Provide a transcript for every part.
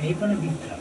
यही पनि बिग्छ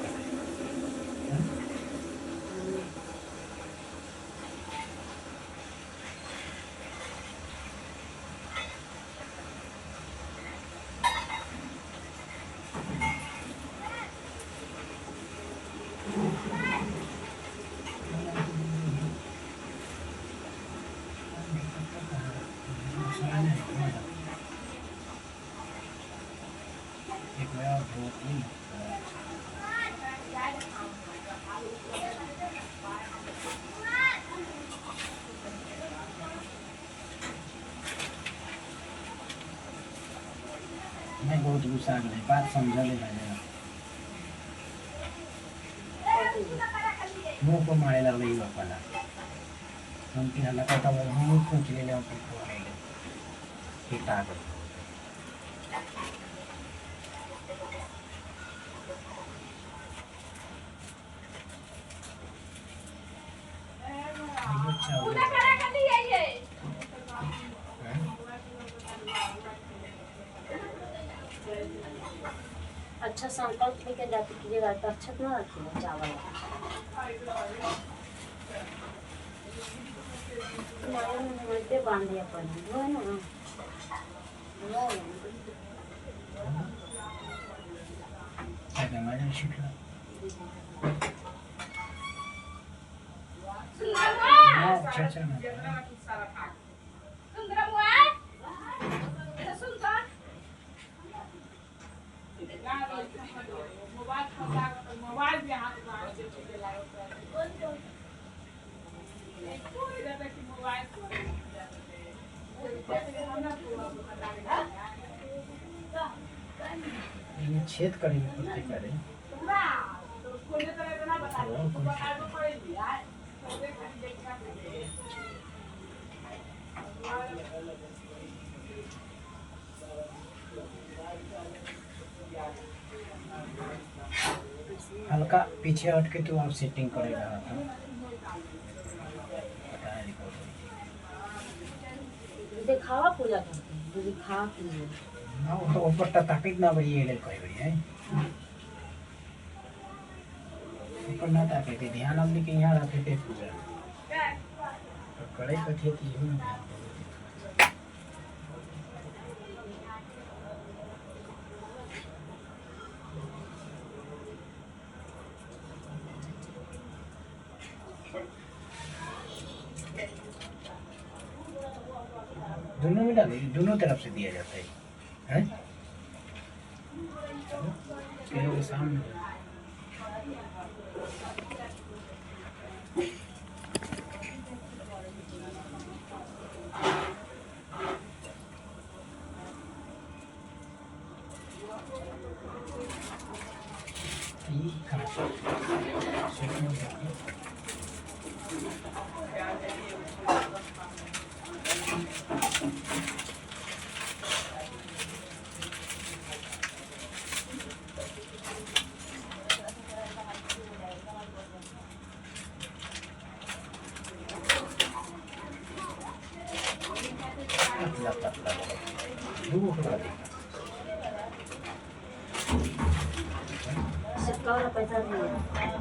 मैं बहुत गुस्सा आ गई बात समझा ले मुंह को मारे लग रही बापाला हम तीन हल्ला करता वो मुंह पूछ ले ले पिता को अच्छा संकल्प लेके जाते कीजिएगा तो अच्छत ना रखिएगा चावल में बांध दिया पानी वो है ना छेद करेंगे कुर्ती करें हल्का पीछे हट के तो आप सेटिंग करेगा दिखावा पूजा करते हैं दिखा कीजिए ना वो ऊपर ताकित ना बड़ी ये कोई बड़ी है ऊपर ना ताके थे ध्यान अब लेके यहाँ रखे थे पूजा तो कड़े कथे की हूँ दोनों में डाले दोनों तरफ से दिया जाता है चलो के सामने सिक्का वाला पैसा दिए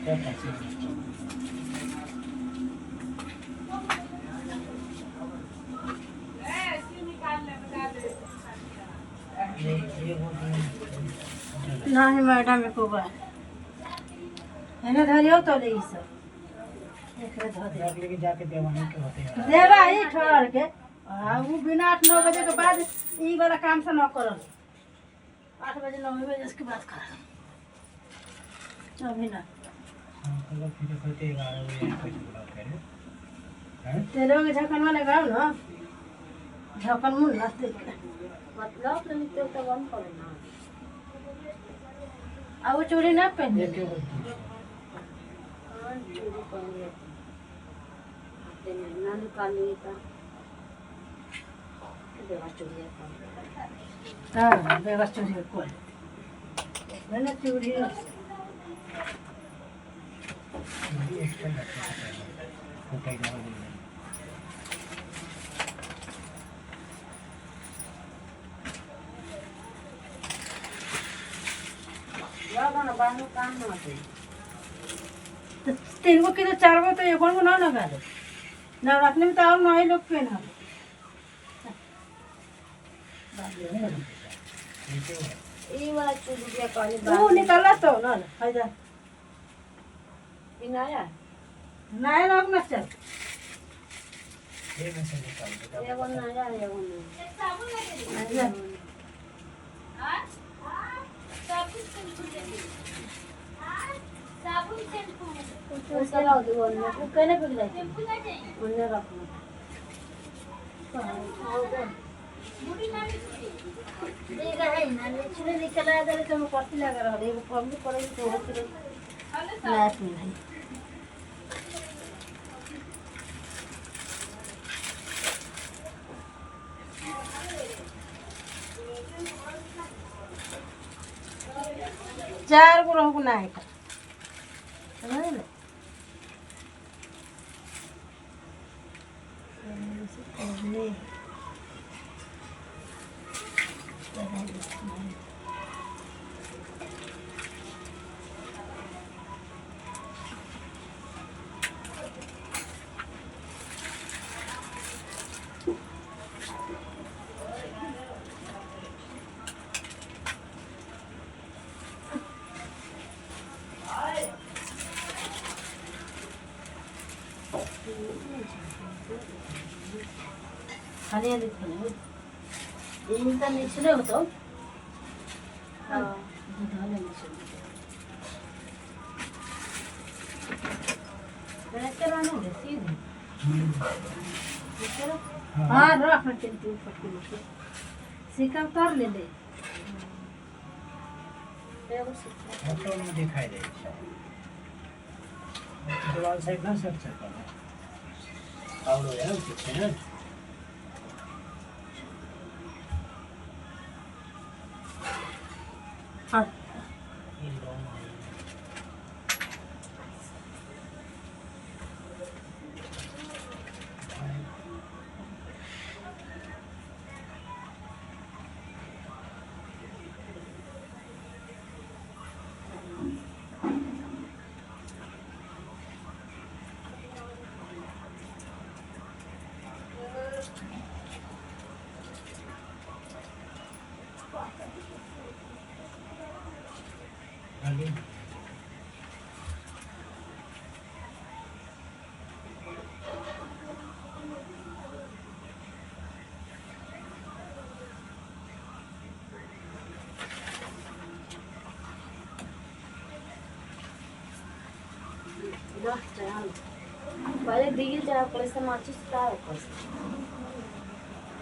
क्या पैसे ये बोलते हैं नहीं मैडम को बात है धरियो तो ले सब एकरे धो दे जाके लेके जाके देवानी के होते हैं देवा ही ठहर के वो बिना 8-9 बजे के बाद ई वाला काम से न करल 8 बजे 9 बजे इसके बाद कर अभी ना तो फिर कहते 11 बजे कुछ बात करें हैं तेरे के झकन वाले गाँव ना झकन मुन नाचते मतलब नृत्य तो बंद करो ना। अब वो चूड़ी ना पहन ये क्यों बोलती है हाँ चोरी पहन लेते आते में ना निकाल लिए था देवा चोरी है हाँ बेगा चूड़ी को मैंने चूड़ी ये एक्स्ट्रा लगता है कोई ना बोल यार ना बाहर काम ना आते 3 गो की तो 4 गो तो एक गो ना लगा दे नवरात्रि में तो और 9 लोग पहना ये क्यों है ये वाला चोरी दिया काली वो निकाला तो ना फायदा इनाया नया लोग ना चल ये में से निकाल दो ये वो नया ये वो नया उसका लाओ दे वो वो कहने पे गिराई उन्हें रखना देखा है ना निचले निकला दे तो मैं कॉफी लगा रहा है वो कम भी पड़ेगी तो होती रही लास्ट में भाई चार गो रहू ना है समझ ले खाली है देखो इनका निचले हो तो हाँ धाले निचले बैठ कर आना है सीधे हाँ रख रख के ऊपर के सिक्का कर ले ले फोटो में दिखाई दे दीवार साइड ना सब चल पड़ा और हो यार पीछे ना हाँ आगे पहले दिए जा पैसा माचिस का पैसा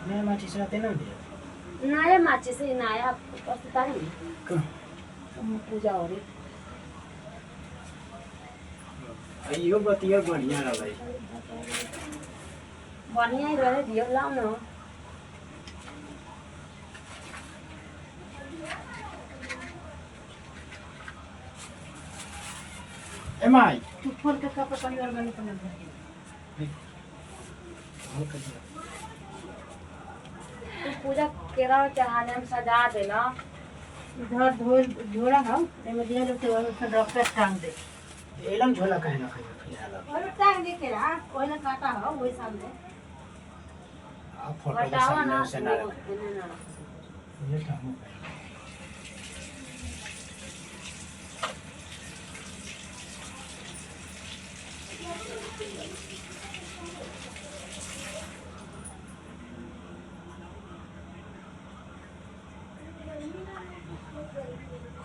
मैं माची से आते ना दे नया माचिस से नया पता नहीं पूजा हो रही अयो बतिया बढ़िया रहा भाई बढ़िया ही रहे दियो लाओ ना ए माई तू फोन के कपड़े परिवार वाले को ना भेज तू पूजा केरा चढ़ाने में सजा देना। इधर झोला हम एमे दिया लोग तो उसमें डॉक्टर टांग दे एलम झोला काहे ना खाई फिलहाल और टांग दे केरा ओइला काटा हो वही सामने आप फोटो के बतावा ना सामने से ना रख इन्हें ना ये काम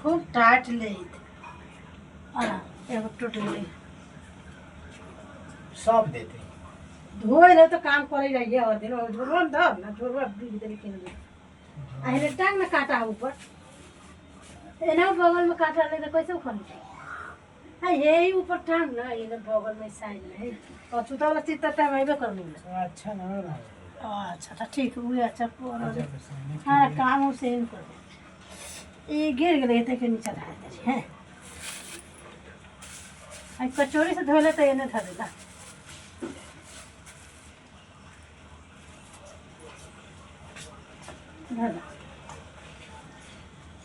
खूब टाइट ले एगो टूट गई सब देते धोए ले तो काम करे रहिए और दिन और झोलवा में धर ना झोलवा बीज दे के दे अहिले टांग ना काटा ऊपर एना बगल में काटा ले तो कैसे उखन है यही ऊपर टांग ना ये बगल में साइड में और छुटा वाला चित्ता टाइम आइबे करनी अच्छा ना रहा अच्छा तो ठीक हुई अच्छा हाँ काम उसे इन कर ये गिर गए थे के नीचे रहा है आई कचौड़ी से धोले तो ये नहीं था देला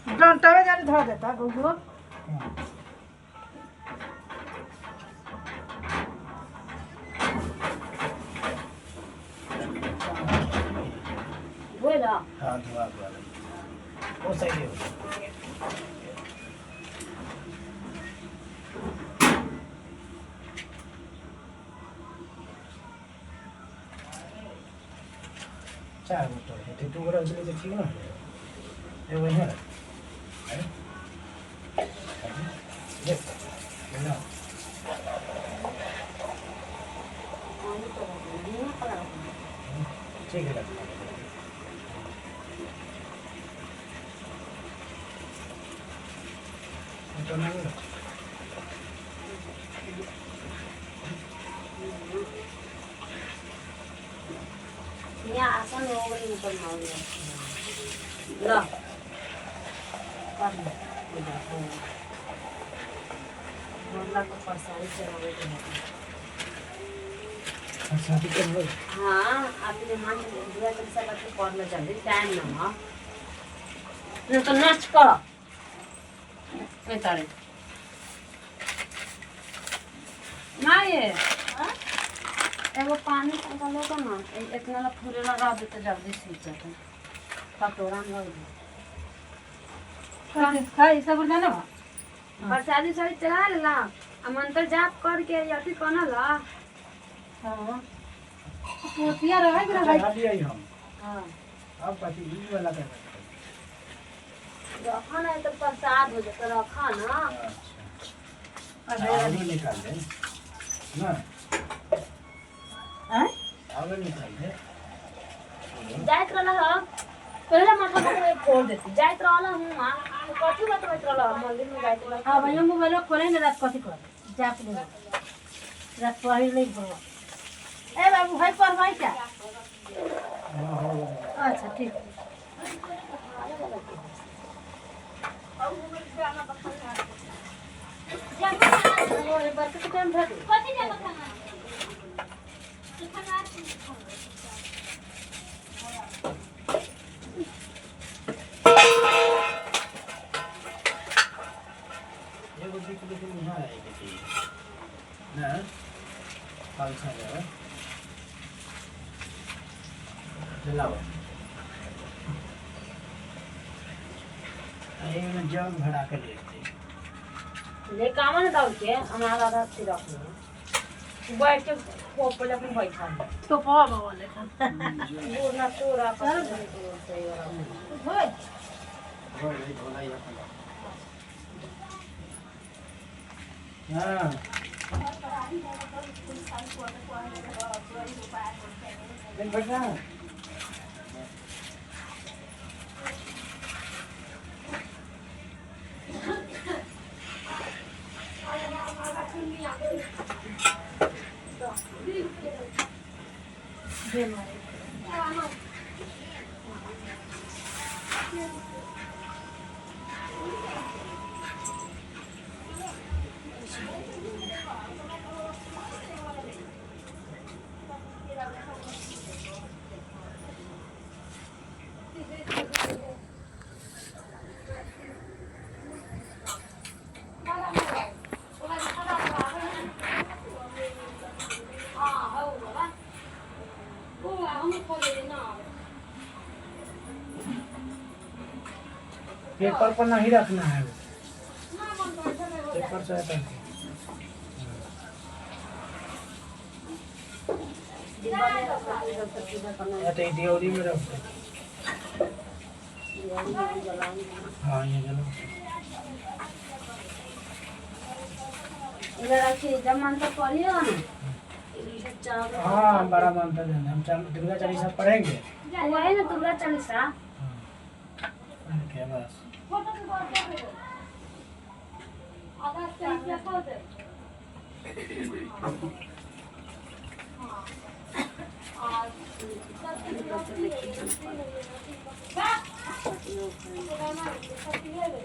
डंटा में जाने धो देता गुगु बोला हाँ दुआ वो सही है चार बोतल है तो तू रख ले तो ठीक ना ये वही है अरे ये ना ठीक है तो नहीं यहाँ आसान हो गई ऊपर मार ला कर ले बोला को परसाई चलावे के अच्छा ठीक है हाँ आपने मान दिया तो सब बात करना चाहिए टाइम ना हां नहीं तो नाच करो ए तारे ना ये एगो पानी डालो तो ना इतना ला फूले लगा देते जल्दी सीख जाते कटोरा में हो खाई सब जाना प्रसादी सही चढ़ा लेला आ मंत्र जाप करके यति कनला हां पोतिया रहे कि चढ़ा दिया हम हां अब बाकी ई वाला कर रखा ना तो प्रसाद हो जाता रखा ना अच्छा आलू निकाल दे ना हैं आलू निकाल दे जाइत रहला ह पहले माथा में फोड़ देती जाइत रहला हूं मां तो कथि बात करत रहला मंदिर में जाइत रहला अब हम मोबाइल खोले ना रात कथी कर जाप ले रात पढ़ी नहीं पढ़ो ए बाबू भाई पर भाई क्या अच्छा ठीक एगो दिख दिख यहाँ आएगी थी ना खालसा है जलाओ ये ना जग भरा कर लेते ले कामन डाल के हमारा आधा से रख लो बैठ के ऊपर अपने बैठा तो पावा बाबा लेखन वो ना तोरा पर होय और ये धोला या हाँ दिन बैठा दे मारे पेपर पर नहीं रखना है, पेपर से हटा के। डिब्बा में रखो, इधर से पूजा करना है। या तो दियोरी में रख दो। दिवाली में जलाएंगे। हाँ ये जलो। इधर रखिए, जब मन तक पढ़िएगा ना, इधर चावल। हाँ बड़ा मानता है, हम दुर्गा चालीसा पढ़ेंगे। वो है ना दुर्गा चालीसा। हाँ क्या बस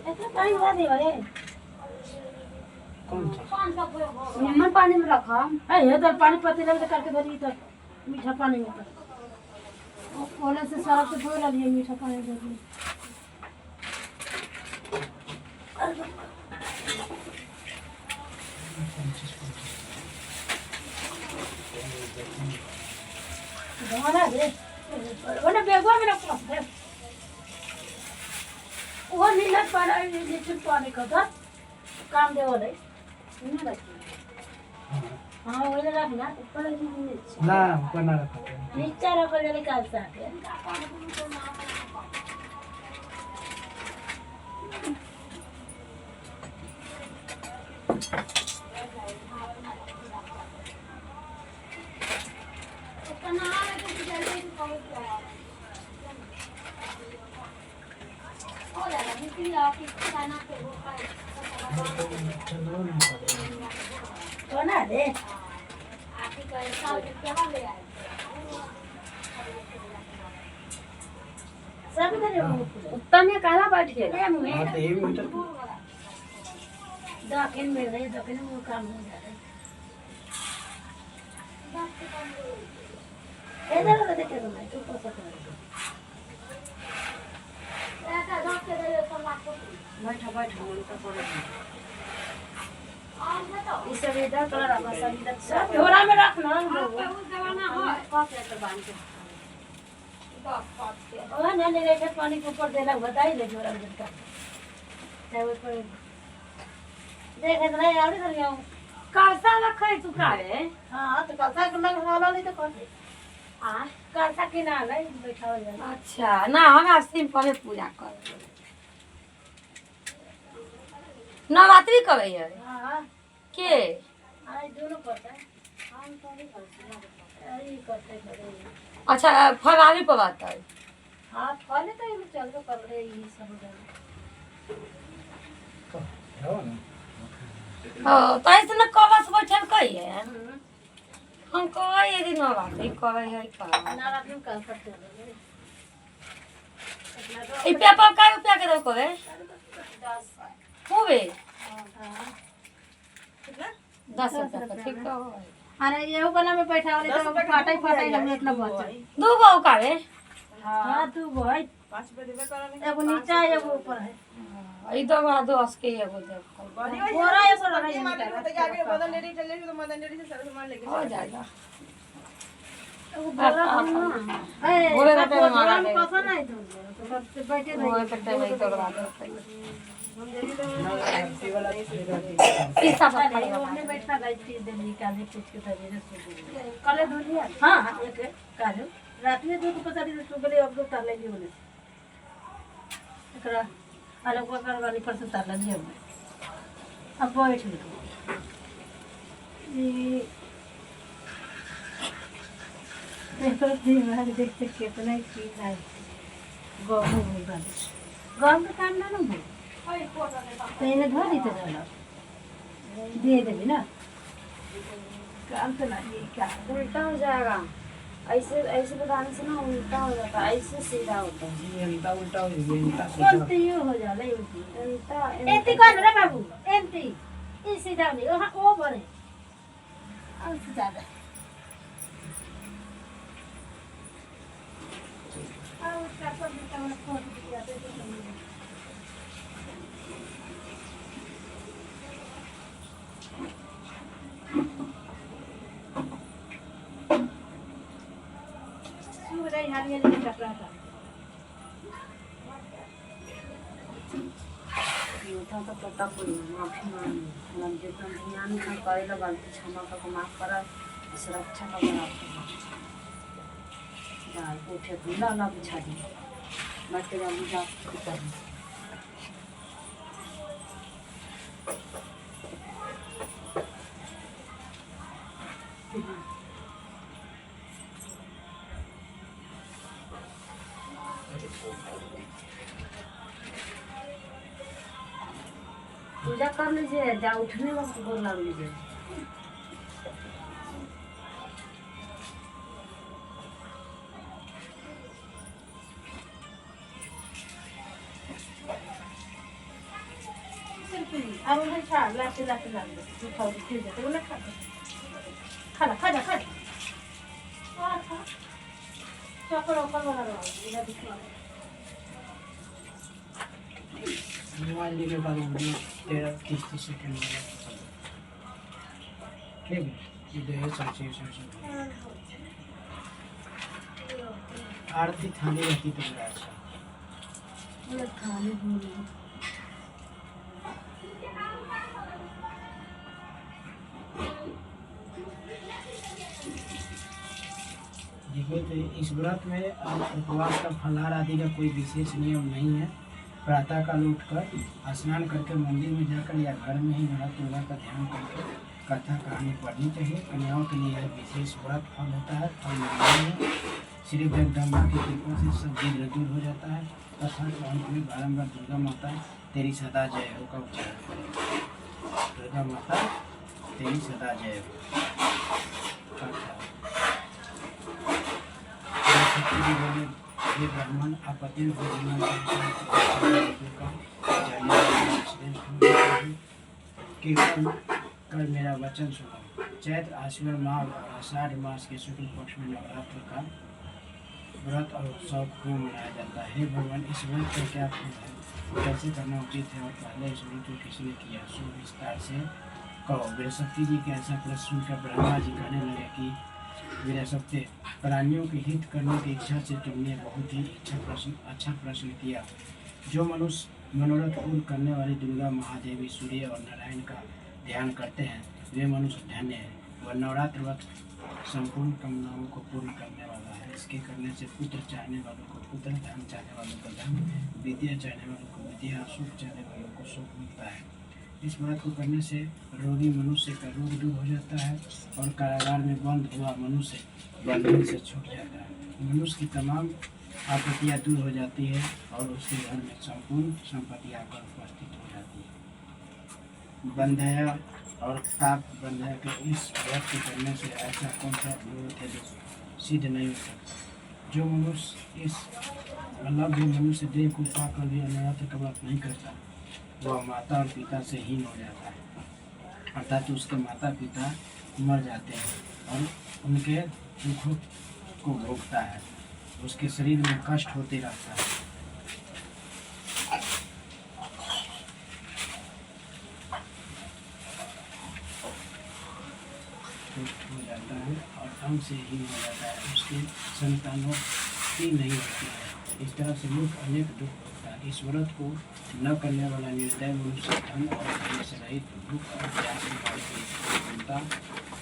ऐसा पानी भरा दे भाई। कौन सा? नीमन पानी में रखा। ये तो पानी पतीला में करके भरी तो मीठा पानी में तो ओले से सारा से धो लिया मीठा पानी भर। धोना दे ओने बेगवा में रख दे। वो नीला पानी नीचे पानी का था काम दे ओले नहीं रखी। हाँ ओले रखना ऊपर नीचे ना ऊपर ना रखो। नीचे रखो जरा काल साथे। चलो ना बना दे सब इधर उत्तर में काला बैठ गया। हाँ तो ये मीटर दक्षिण में रहे दक्षिण में काम हो जा रहा है। इधर देखे तो मैं तू पता कर बैठा बैठा मन का पड़े। इस सब इधर कलर रखा, सब इधर सब झोरा में रखना और ना ले लेके पानी के ऊपर देला बताई ले झोरा में का चाहे वो पर देखे तो नहीं आवड़ी कर गया कासा रखे तू कावे। हां तो कलसा के लग वाला नहीं तो कर दे आ कलसा के ना ले बैठा हो जाए। अच्छा ना, हम सिंपल पूजा कर नवरात्रि करे है हां के। आई दोनों करता है हम तो नहीं करते अरे करते अच्छा फरारी पर आता है। हां फले तो ये चल तो कर रहे ये सब हो ना। हां तो ऐसे न कवस बैठल कई है। हम कहे ये दिन नवरात्रि करे है का। ना रात में कल करते हैं ई पेपर का रुपया के दो करे 10 होवे हां कितना 10 रुपया ठीक तो। अरे ये वाला में बैठा वाले तो फाटाई फाटाई लगे इतना बच दो गो कावे। हां तू भाई 5 पे देबे करने एगो नीचा है एगो ऊपर है ई दो बड़ा 10 के एगो दे पूरा ये सो लगा तो आगे मदन डेरी चले तो मदन डेरी से सारा सामान लेके हो जाएगा। एगो बोरा ना ए बोरे का टाइम मारा बोरा में दे। पता नहीं तो सब बैठे वो रहे कट्टे में तो बड़ा दे। नवरात्रि वाला पीसा पर पहले हमने बैठा गई थी दिन निकालने कुछ के तरीके से कल दुनिया हां एक कल रात में दूध पता नहीं तो बोले अब लोग तार लेंगे बोले एकरा अलग कर वाली पर से तार लेंगे अब बैठ गए ये देखो दीवार देखते कितना चीज है गहूं में बने गहूं का काम ना हो तो इन्हें धो दी तो चलो दे देवी ना काम तो नहीं क्या उल्टा हो जाएगा। ऐसे ऐसे बताने से ना उल्टा हो जाता है, ऐसे सीधा होता है। ये इनका उल्टा हो गया, इनका कौन सीधा। तो ये हो जाला उल्टी उल्टा एंटी कौन रे बाबू एंटी ये सीधा नहीं वहाँ वो बने और सीधा दे और उसका पर बेटा वाला फोन दिया दे सूरज हरियर के कपड़ा था था तो पता कोई माफी मांगी हम जितना ध्यान का करेला गलती क्षमा का माफ करा सुरक्षा का बना जाल उठे खुला ना बिछा दी मैं तेरा मुझा कर पूजा कर लीजिए जा उठने वक्त गोर लग लीजिए अब उन्हें खा लाते लाते लाते तू खाओ फिर जाते बोला खा खा खा जा खा चॉकलेट ऊपर वाला रहा इधर दिखवा मोबाइल लेके बाद 30 सेकंड में ठीक है ये है सोचिए आरती थाली रहती तो बड़ा अच्छा बोले खाने बोले देखिए तो इस व्रत में आप उपवास का फलाहार आदि का कोई विशेष नियम नहीं है। प्रातः काल उठकर स्नान करके मंदिर में जाकर या घर में ही नहा दुर्गा का ध्यान करके कथा कहानी पढ़नी चाहिए। कन्याओं के लिए यह विशेष व्रत फल होता है फल नहीं है। श्री जगदम्बा की कृपा से सब विघ्न दूर हो जाता है तथा अंत में बारम्बार दुर्गा माता तेरी सदा जय हो का उच्चारण करें। दुर्गा माता तेरी सदा जय हो। ये ब्राह्मण आपत्ति कीर्तन कर मेरा वचन सुनो। चैत्र आश्विन माह और आषाढ़ मास के शुक्ल पक्ष में नवरात्र का व्रत और उत्सव क्यों मनाया जाता है? भगवान इस व्रत का क्या फल है, कैसे करना उचित है और पहले इस व्रत को किसने किया? सो विस्तार से कहो। बृहस्पति जी के ऐसा प्रश्न सुनकर ब्रह्मा जी कहने लगे कि बृहस्पति, प्राणियों के हित करने की इच्छा से तुमने बहुत ही अच्छा प्रश्न किया। जो मनुष्य मनोरथ पूर्ण करने वाली दुर्गा महादेवी सूर्य और नारायण का ध्यान करते हैं वे मनुष्य धन्य हैं। वह नवरात्र व्रत संपूर्ण कामनाओं को पूर्ण करने वाला है। इसके करने से पुत्र चाहने वालों को पुत्र, धन चाहने वालों को धन, विद्या चाहने वालों को विद्या, सुख चाहने वालों को सुख मिलता है। इस व्रत को करने से रोगी मनुष्य का रोग दूर हो जाता है और कारागार में बंद हुआ मनुष्य बंधन से छूट जाता है। मनुष्य की तमाम आपत्तियाँ दूर हो जाती है और उसके घर में संपूर्ण संपत्ति आकर उपस्थित हो जाती है। बंधया और ताप बंधया के इस व्रत को करने से ऐसा कौन सा विरोध है जो सिद्ध नहीं हो सकता? जो मनुष्य इस अलग मनुष्य देह को पाकर भी नवरात्र का व्रत नहीं करता वह माता और पिता से हीन हो जाता है, अर्थात उसके माता पिता मर जाते हैं और उनके दुखों को भोगता है। उसके शरीर में कष्ट होते रहता है। हो जाता है और अंग से हीन हो जाता है। उसके संतानों की नहीं होती है। इस तरह से मुख अनेक दुख होता है। इस व्रत को न करने वाला निर्दय मनुष्य धन और धन से रहित दुख और प्यास बनता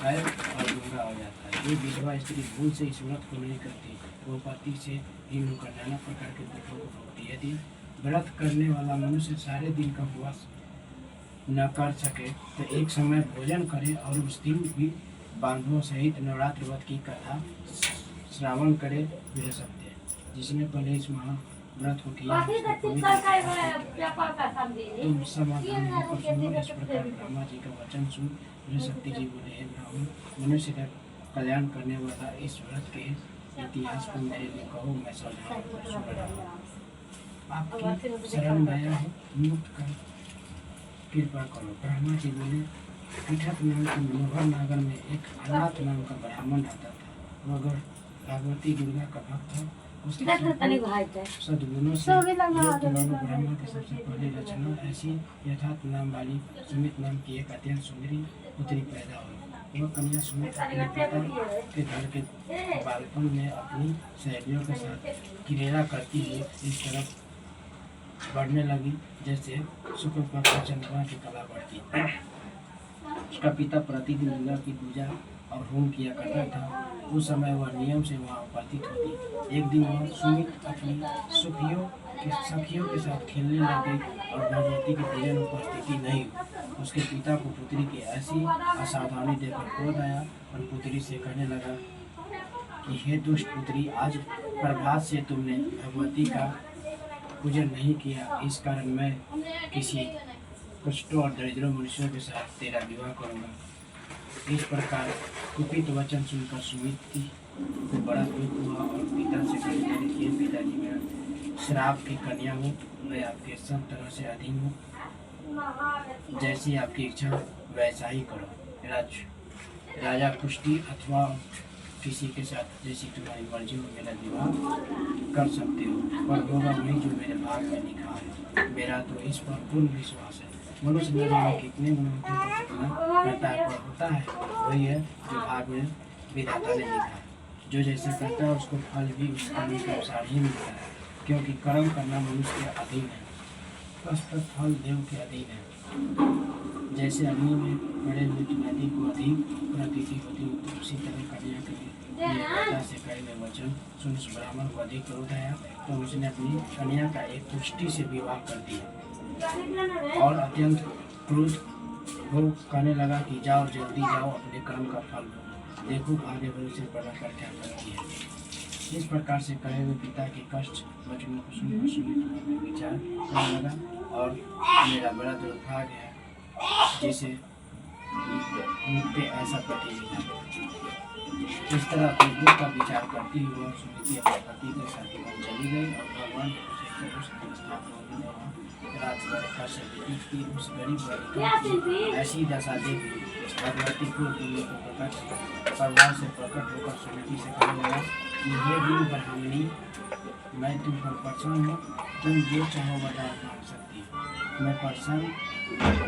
है और गुंगा हो जाता है। ये विधवा स्त्री भूल से इस व्रत को नहीं करती, वो पति से हीन होकर नाना प्रकार के दुखों को भोगती है। यदि व्रत करने वाला मनुष्य सारे दिन का उपवास न कर सके तो एक समय भोजन करे और उस दिन भी बांधवों सहित नवरात्र व्रत की कथा श्रावण करे रह सकते हैं। जिसने पहले इस महाव्रत को किया तुम समाधान होकर सुनो। इस प्रकार ब्रह्मा जी का वचन सुन बृहस्पति जी बोले, हे ब्राह्मण, मनुष्य का कल्याण करने वाला इस व्रत के इतिहास को मेरे लिए कहो, मैं समझाऊंगा। आपकी शरण में आया हूँ, मुक्त कर कृपा करो। ब्रह्मा जी बोले, पीठक नाम के मनोहर नगर में एक अनाथ नाम का ब्राह्मण रहता था। वह भगवती दुर्गा का भक्त था। उसके सद्गुणों से ब्रह्मा के सबसे पहले लक्षणों ऐसी यथार्थ नाम वाली सुमित नाम की एक अत्यंत सुंदरी पुत्री पैदा हुई। वह कन्या सुमित अपने पिता के घर के बालपन में अपनी सहेलियों के साथ क्रीड़ा करती हुई इस तरफ बढ़ने लगी जैसे शुक्ल पक्ष में चंद्रमा की कला बढ़ती। उसका पिता प्रतिदिन दुर्गा की पूजा और होम किया करता था। उस समय वह नियम से वहाँ उपस्थित होती। एक दिन वह सुमित अपनी सखियों के साथ खेलने लग गई और भगवती की पूजा में उपस्थिति नहीं हुई। उसके पिता को पुत्री की ऐसी असावधानी देखकर क्रोध आया और पुत्री से कहने लगा कि हे दुष्ट पुत्री, आज प्रभात से तुमने भगवती का पूजन नहीं किया, इस कारण मैं किसी कष्टों और दरिद्रों मनुष्यों के साथ तेरा विवाह करूंगा। इस प्रकार कुपित वचन सुनकर सुमिति को बड़ा दुख हुआ और पिता से कहने लगी कि पिताजी, मैं श्राप की कन्या हूँ, मैं आपके सब तरह से अधीन हूँ, जैसी आपकी इच्छा वैसा ही करो। राजा कुश्ती अथवा किसी के साथ जैसी तुम्हारी मर्जी में मेरा विवाह कर सकते हो, पर होगा वही जो मेरे भाग में लिखा है। मेरा तो इस पर पूर्ण विश्वास है। मनुष्य न जाने कितने मनुष्यों को कितना करता है, पर होता है वही है जो भाग में विधाता ने लिखा है। जो जैसे करता है उसको फल भी उस कर्म के अनुसार ही मिलता है, क्योंकि कर्म करना मनुष्य के अधीन है, उसका फल देव के अधीन है। जैसे अग्नि में पड़े हुए नदी को अधिक प्रतीति होती है, तो उसी तरह कन्या के लिए पिता से कहे हुए वचन सुन ब्राह्मण को अधिक क्रोध आया, तो उसने अपनी कन्या का एक कुष्टी से विवाह कर दिया और अत्यंत क्रोध हो कहने लगा कि जाओ, जल्दी जाओ, अपने कर्म का फल लो, देखो आगे भविष्य बढ़ाकर क्या करती है। इस प्रकार से कहे हुए पिता के कष्ट वचनों को सुनकर सुमित में विचार करने लगा और मेरा बड़ा दुर्भाग्य है जिसे मुझ पे ऐसा पति मिला। इस तरह अपने दुख का विचार करती हुई वह सुमिति अपने पति के साथ वहाँ चली गई और भगवान रात भर से व्यतीत की। उस गरीब लड़की की ऐसी दशा देखी भगवती को प्रभाव से प्रकट होकर सुमिति से कहने लगा कि ये दिन ब्राह्मणी, मैं तुम पर प्रसन्न हूँ, तुम जो चाहो वरदान मांग सकती हो, मैं प्रसन्न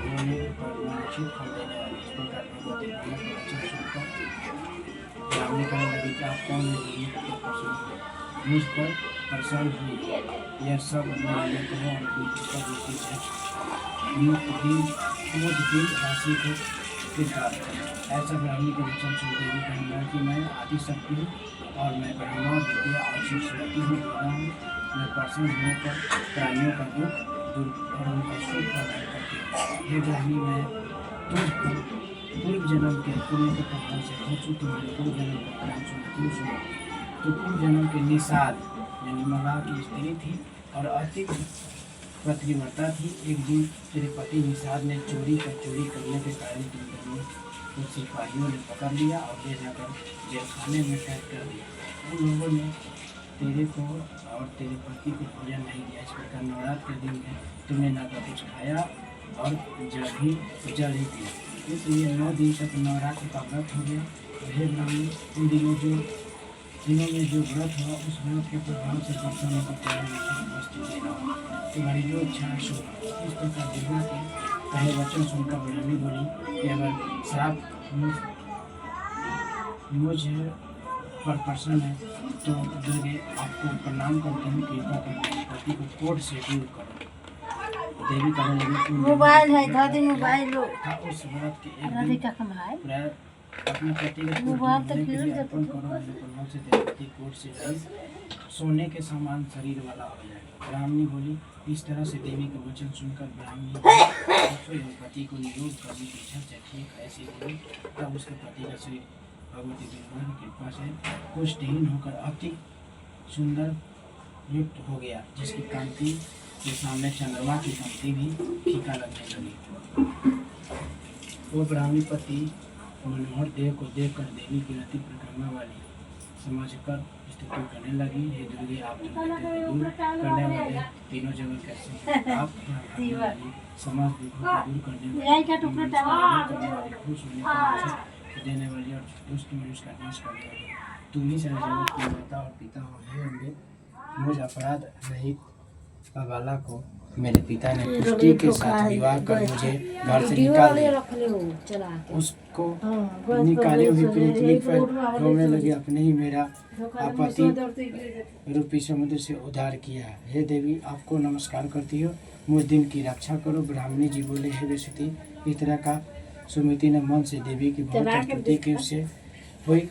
होने पर वांछित फल देने वाली। इस प्रकार भगवती ब्राह्मण का वचन सुनकर ब्राह्मणी कहने लगी कि आप कौन है मुझ पर प्रसन्न हुई, यह सब मानने को और अपनी पुस्तक लिखी है, मुझ दिन राशि को स्वीकार करें। ऐसा ब्राह्मणी के वचन सुनते हुए कहने लगा कि मैं आदि शक्ति हूँ और मैं ब्रह्मा विद्या और सरस्वती हूँ, मैं प्रसन्न होने पर प्राणियों का दुख दूर और उनका सुख प्रदान करती हूँ। हे ब्राह्मणी, मैं तुझको पूर्व जन्म के पुण्य के प्रभाव से पूछूँ, तुम्हारे पूर्व जन्म का प्राण सुना। तो पूर्व जन्म के निषाद यानी मगा की स्त्री थी और अति पतिव्रता थी। एक दिन तेरे पति निषाद ने चोरी करने के कारण तुम दोनों को सिपाहियों ने पकड़ लिया और ले जाकर जेलखाने में कैद कर दिया। उन लोगों ने तेरे को और तेरे पति को भोजन नहीं दिया। इस प्रकार नवरात्र के दिन में तुमने ना तो कुछ खाया और जल ही पिया, इसलिए 9 दिन तक नवरात्र का व्रत हो गया। हे ब्राह्मण, उन दिनों में जो व्रत हुआ उस व्रत के प्रभाव से बरसाने को तैयार वस्तु देना, तुम्हारी जो इच्छा है सो। इस प्रकार दुर्गा के कहे वचन सुनकर ब्राह्मणी बोली कि अगर श्राप मुझ पर प्रसन्न है तो दुर्गे आपको प्रणाम करती हूँ, कृपा कर पति को कोर्ट से दूर करो। देवी कहने लगी मोबाइल है, दादी मोबाइल लो। उस व्रत के एक दादी दिन का कमाए अपने पति के मोबाइल तक अर्पण करो, मेरे प्रभाव से तेरे पति कोर्ट से जाए सोने के समान शरीर वाला हो जाए। ब्राह्मणी बोली। इस तरह से देवी का वचन सुनकर ब्राह्मणी पति को निरोध करने की इच्छा से ठीक ऐसी बोली। तब उसके पति का शरीर भगवती दुर्गा की कृपा से पुष्टहीन होकर अति सुंदर युक्त हो गया, जिसकी कांति के सामने चंद्रमा की कांति भी फीका लगने लगी। वो ब्राह्मणी पति मनोहर देव को देखकर देवी की अति परिक्रमा वाली समझकर स्तुति करने लगी। हे दुर्गे, आप दूर करने वाले तीनों जगह कैसे आप समाज दुखों को दूर करने वाले, खुश होने का देने वाली और दुष्ट मनुष्य का नाश करने वाली, तुम ही सारे जगत की माता और पिता हो। हे अम्बे, मुझ अपराध रहित अबाला को मेरे पिता ने पुष्टि के साथ विवाह कर मुझे घर से निकाल दिया। उसको निकाले हुए पृथ्वी पर रोने लगे, अपने ही मेरा आपत्ति रूपी समुद्र से उद्धार किया। हे देवी, आपको नमस्कार करती हो, मुझ दिन की रक्षा करो। ब्राह्मणी जी बोले, हे विशुद्धि, इस तरह का सुमिति ने मन से देवी की बहुत स्तुति की, उससे हुई।